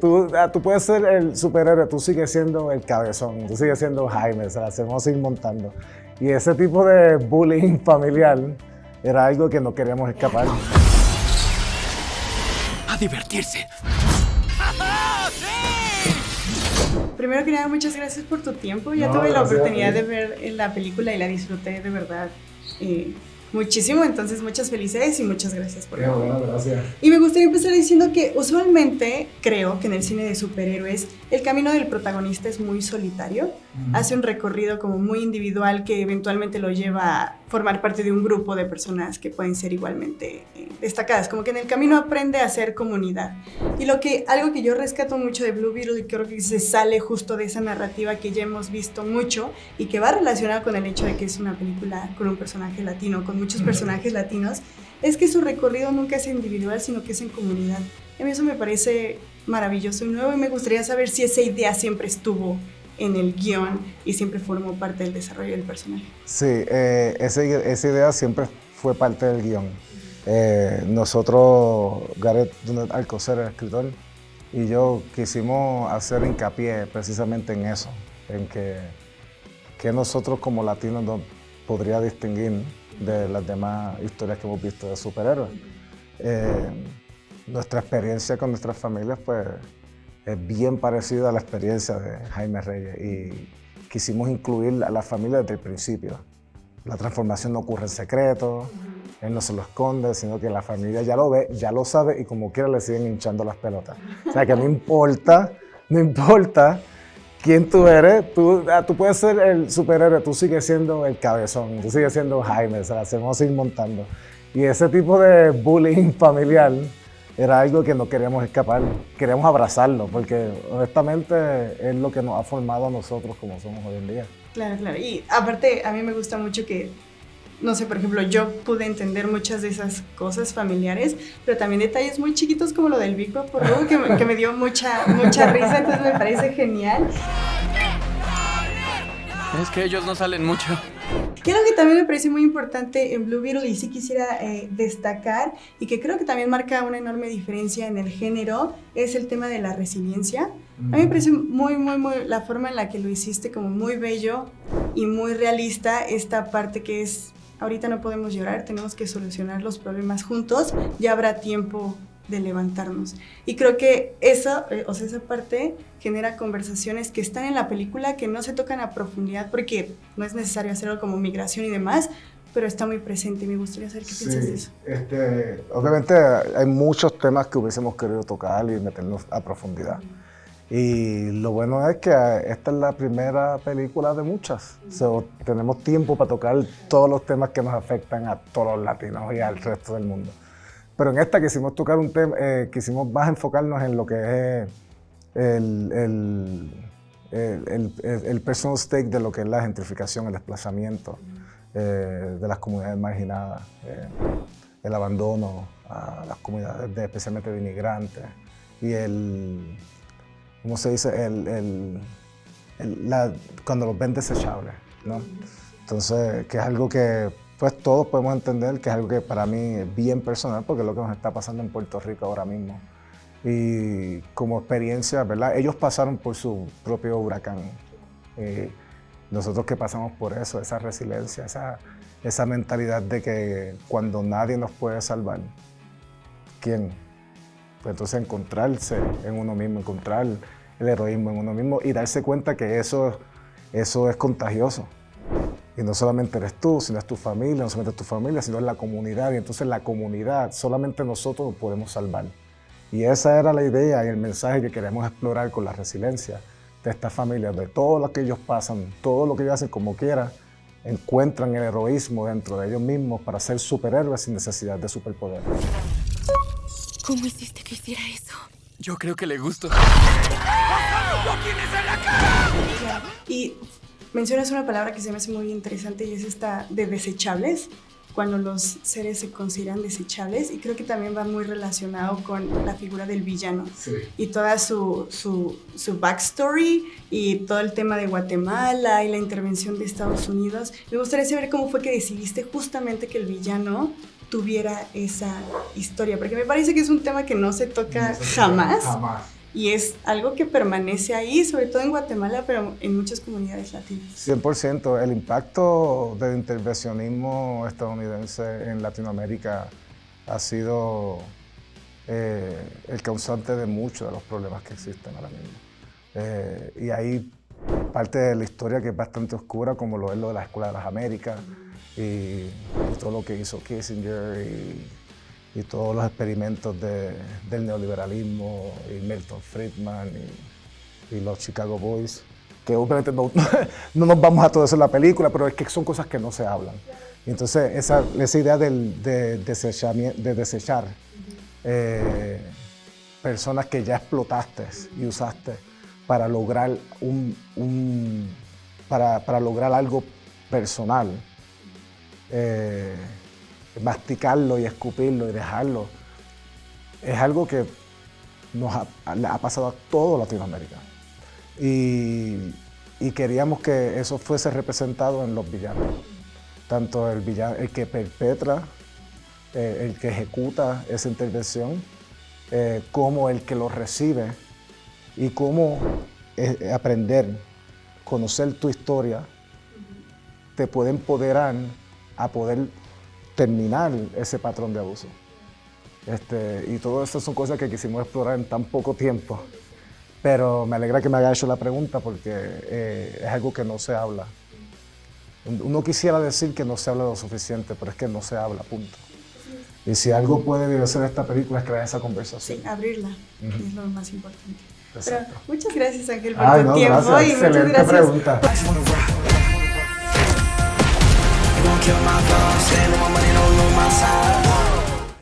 Tú puedes ser el superhéroe, tú sigues siendo el cabezón, tú sigues siendo Jaime, se la hacemos ir montando. Y ese tipo de bullying familiar era algo que no queríamos escapar. A divertirse. Primero que nada, muchas gracias por tu tiempo. Ya tuve la oportunidad de ver la película y la disfruté de verdad muchísimo. Entonces, muchas felicidades y muchas gracias por Qué bueno, gracias. Y me gustaría empezar diciendo que usualmente creo que en el cine de superhéroes el camino del protagonista es muy solitario. Hace un recorrido como muy individual que eventualmente lo lleva a formar parte de un grupo de personas que pueden ser igualmente destacadas. Como que en el camino aprende a hacer comunidad. Y algo que yo rescato mucho de Blue Beetle y creo que se sale justo de esa narrativa que ya hemos visto mucho y que va relacionada con el hecho de que es una película con un personaje latino, con muchos personajes latinos, es que su recorrido nunca es individual, sino que es en comunidad. A mí eso me parece maravilloso y nuevo y me gustaría saber si esa idea siempre estuvo en el guión y siempre formó parte del desarrollo del personaje. Sí, esa idea siempre fue parte del guión. Nosotros, Gareth Alcocer, el escritor, y yo quisimos hacer hincapié precisamente en eso, en que nosotros como latinos nos podría distinguir de las demás historias que hemos visto de superhéroes. Nuestra experiencia con nuestras familias pues, es bien parecida a la experiencia de Jaime Reyes y quisimos incluir a la familia desde el principio. La transformación no ocurre en secreto, él no se lo esconde, sino que la familia ya lo ve, ya lo sabe y como quiera le siguen hinchando las pelotas. O sea que no importa quién tú eres, tú puedes ser el superhéroe, tú sigues siendo el cabezón, tú sigues siendo Jaime, se la hacemos ir montando. Y ese tipo de bullying familiar era algo que no queríamos escapar, queríamos abrazarlo, porque honestamente es lo que nos ha formado a nosotros como somos hoy en día. Claro, claro. Y aparte, a mí me gusta mucho que, no sé, por ejemplo, yo pude entender muchas de esas cosas familiares, pero también detalles muy chiquitos como lo del Big Papo Ru, que me dio mucha risa, entonces me parece genial. Es que ellos no salen mucho. Y algo que también me parece muy importante en Blue Beetle y sí quisiera destacar y que creo que también marca una enorme diferencia en el género es el tema de la resiliencia. A mí me parece muy la forma en la que lo hiciste como muy bello y muy realista esta parte que es ahorita no podemos llorar, tenemos que solucionar los problemas juntos, ya habrá tiempo de levantarnos. Y creo que esa parte genera conversaciones que están en la película que no se tocan a profundidad porque no es necesario hacerlo como migración y demás, pero está muy presente y me gustaría saber qué piensas de eso. Obviamente hay muchos temas que hubiésemos querido tocar y meternos a profundidad. Y lo bueno es que esta es la primera película de muchas. Tenemos tiempo para tocar todos los temas que nos afectan a todos los latinos y al resto del mundo. Pero en esta quisimos tocar un tema, quisimos más enfocarnos en lo que es el personal stake de lo que es la gentrificación, el desplazamiento de las comunidades marginadas, el abandono a las comunidades especialmente de inmigrantes y ¿cómo se dice? Cuando los ven desechables, ¿no? Entonces, que es algo que pues todos podemos entender que es algo que para mí es bien personal porque es lo que nos está pasando en Puerto Rico ahora mismo. Y como experiencia, ¿verdad? Ellos pasaron por su propio huracán. Nosotros que pasamos por eso, esa resiliencia, esa mentalidad de que cuando nadie nos puede salvar, ¿quién? Pues entonces encontrarse en uno mismo, encontrar el heroísmo en uno mismo y darse cuenta que eso es contagioso. Y no solamente eres tú, sino es tu familia, no solamente es tu familia, sino es la comunidad. Y entonces la comunidad, solamente nosotros nos podemos salvar. Y esa era la idea y el mensaje que queremos explorar con la resiliencia de estas familias, de todo lo que ellos pasan, todo lo que ellos hacen como quiera, encuentran el heroísmo dentro de ellos mismos para ser superhéroes sin necesidad de superpoder. ¿Cómo hiciste que hiciera eso? Yo creo que le gusto. ¡Lo tienes en la cara! Y mencionas una palabra que se me hace muy interesante y es esta de desechables, cuando los seres se consideran desechables y creo que también va muy relacionado con la figura del villano. Sí. Y toda su backstory y todo el tema de Guatemala y la intervención de Estados Unidos. Me gustaría saber cómo fue que decidiste justamente que el villano tuviera esa historia, porque me parece que es un tema que no se toca jamás. y es algo que permanece ahí, sobre todo en Guatemala, pero en muchas comunidades latinas. 100%. El impacto del intervencionismo estadounidense en Latinoamérica ha sido el causante de muchos de los problemas que existen ahora mismo. Y hay parte de la historia que es bastante oscura, como lo es lo de la Escuela de las Américas y todo lo que hizo Kissinger y todos los experimentos del neoliberalismo y Milton Friedman y los Chicago Boys, que obviamente no nos vamos a todo eso en la película, pero es que son cosas que no se hablan. Y entonces esa idea de desechar personas que ya explotaste y usaste para lograr para lograr algo personal, masticarlo y escupirlo y dejarlo, es algo que ha pasado a toda Latinoamérica. Y queríamos que eso fuese representado en los villanos. Tanto el villano, el que perpetra, el que ejecuta esa intervención, como el que lo recibe, y cómo aprender, conocer tu historia, te puede empoderar a poder terminar ese patrón de abuso. Y todo eso son cosas que quisimos explorar en tan poco tiempo. Pero me alegra que me haya hecho la pregunta porque es algo que no se habla. Uno quisiera decir que no se habla lo suficiente, pero es que no se habla, punto. Y si algo puede hacer esta película es crear esa conversación. Sí, abrirla, es lo más importante. Exacto. Pero muchas gracias, Ángel, por tu tiempo. Gracias. Y muchas Excelente gracias. pregunta. Kill my thoughts, stand on my money, don't lose my side.